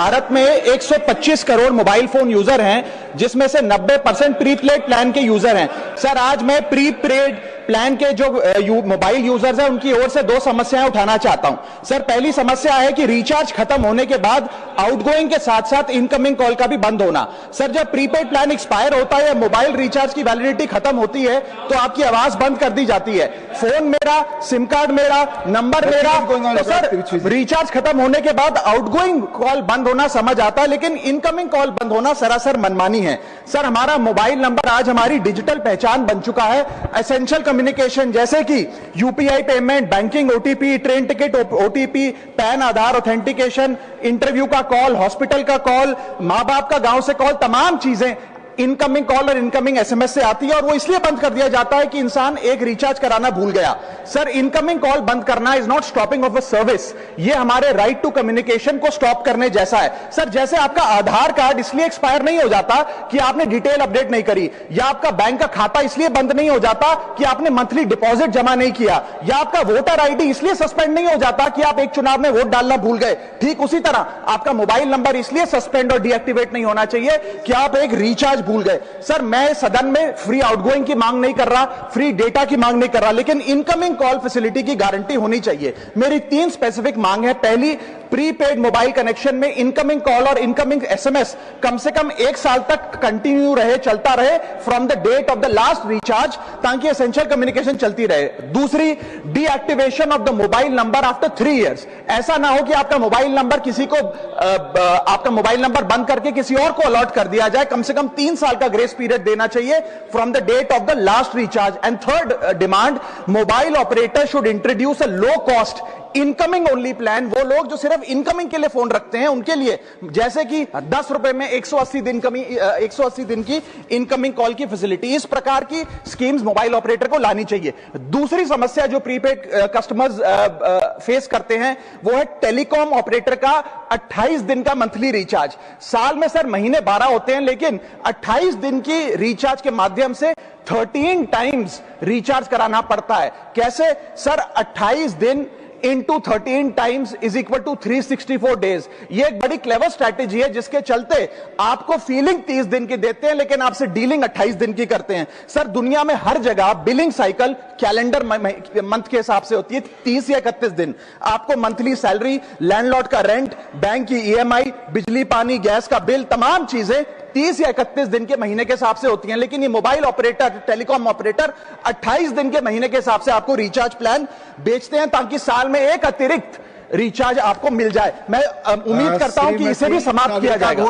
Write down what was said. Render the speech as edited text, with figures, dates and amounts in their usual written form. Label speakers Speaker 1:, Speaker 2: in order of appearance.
Speaker 1: भारत में 125 crore mobile phone user हैं, जिसमें से 90% प्रीपेड प्लान के यूजर हैं। सर, आज मैं प्रीपेड प्लान के जो मोबाइल यूजर्स हैं उनकी ओर से दो समस्याएं उठाना चाहता हूं। सर, पहली समस्या है कि रिचार्ज खत्म होने के बाद आउटगोइंग के साथ साथ इनकमिंग कॉल का भी बंद होना। सर, जब प्रीपेड प्लान एक्सपायर होता है या मोबाइल रिचार्ज की वैलिडिटी खत्म होती है तो आपकी आवाज बंद कर दी जाती है। फोन मेरा, सिम कार्ड मेरा, नंबर मेरा, तो सर रिचार्ज खत्म होने के बाद आउटगोइंग कॉल बंद होना समझ आता है, लेकिन इनकमिंग कॉल बंद होना सरासर मनमानी है। सर, हमारा मोबाइल नंबर आज हमारी डिजिटल पहचान बन चुका है। एसेंशियल कम्युनिकेशन जैसे कि UPI payment, banking OTP, train ticket OTP, PAN Aadhaar authentication, interview का कॉल, हॉस्पिटल का कॉल, मां बाप का गांव से कॉल, तमाम चीजें इनकमिंग कॉल और इनकमिंग एसएमएस से आती है और वो इसलिए बंद कर दिया जाता है कि इंसान एक रिचार्ज कराना भूल गया। सर, इनकमिंग कॉल बंद करना is not stopping of a service, ये हमारे राइट टू कम्युनिकेशन को स्टॉप करने जैसा है। सर, जैसे आपका आधार कार्ड इसलिए एक्सपायर नहीं हो जाता कि आपने डिटेल अपडेट नहीं करी, या आपका बैंक का खाता इसलिए बंद नहीं हो जाता कि आपने मंथली डिपॉजिट जमा नहीं किया, या आपका वोटर आईडी इसलिए सस्पेंड नहीं हो जाता कि आप एक चुनाव में वोट डालना भूल गए, ठीक उसी तरह आपका मोबाइल नंबर इसलिए सस्पेंड और डीएक्टिवेट नहीं होना चाहिए कि आप एक रिचार्ज भूल गए। सर, मैं सदन में फ्री आउटगोइंग की मांग नहीं कर रहा, फ्री डेटा की मांग नहीं कर रहा, लेकिन इनकमिंग कॉल फैसिलिटी की गारंटी होनी चाहिए। मेरी 3 स्पेसिफिक मांग है। पहली, प्रीपेड मोबाइल कनेक्शन में इनकमिंग कॉल और इनकमिंग एसएमएस कम से कम 1 साल तक कंटिन्यू रहे, चलता रहे from the date of the last recharge, ताकि एसेंशियल कम्युनिकेशन चलती रहे। दूसरी, deactivation of the mobile number after 3 years. ऐसा ना हो कि आपका मोबाइल नंबर किसी को आपका मोबाइल नंबर बंद करके किसी और को अलॉट कर दिया जाए। कम से कम 3 साल का ग्रेस पीरियड देना चाहिए from the date of the last recharge. And third demand, mobile operator should introduce a low cost incoming only plan. वो लोग जो सिर्फ इनकमिंग के लिए फोन रखते हैं उनके लिए, जैसे कि 10 रुपए में 180 दिन की इनकमिंग कॉल की फैसिलिटी, इस प्रकार की स्कीम्स मोबाइल ऑपरेटर को लानी चाहिए। दूसरी समस्या जो प्रीपेड कस्टमर्स फेस करते हैं वो है टेलीकॉम ऑपरेटर का 28 दिन का मंथली रिचार्ज। साल में सर महीने 12 होते हैं, लेकिन 28 दिन की रिचार्ज के माध्यम से 13 टाइम्स रिचार्ज कराना पड़ता है। कैसे सर? 28 दिन into 13 times is equal to 364 days। ये एक बड़ी क्लेवर स्ट्रैटेजी है जिसके चलते आपको फीलिंग 30 दिन की देते हैं, लेकिन आपसे डीलिंग 28 दिन की करते हैं। सर, दुनिया में हर जगह बिलिंग साइकिल कैलेंडर मंथ के हिसाब से होती है, 30 या 31 दिन। आपको मंथली सैलरी, लैंडलॉर्ड का रेंट, बैंक की ईएमआई, बिजली पानी गैस का बिल, तमाम चीजें 30 या 31 दिन के महीने के हिसाब से होती हैं। लेकिन ये मोबाइल ऑपरेटर, टेलीकॉम ऑपरेटर 28 दिन के महीने के हिसाब से आपको रिचार्ज प्लान बेचते हैं, ताकि साल में एक अतिरिक्त रिचार्ज आपको मिल जाए। मैं उम्मीद करता हूं कि इसे भी समाप्त किया जाएगा।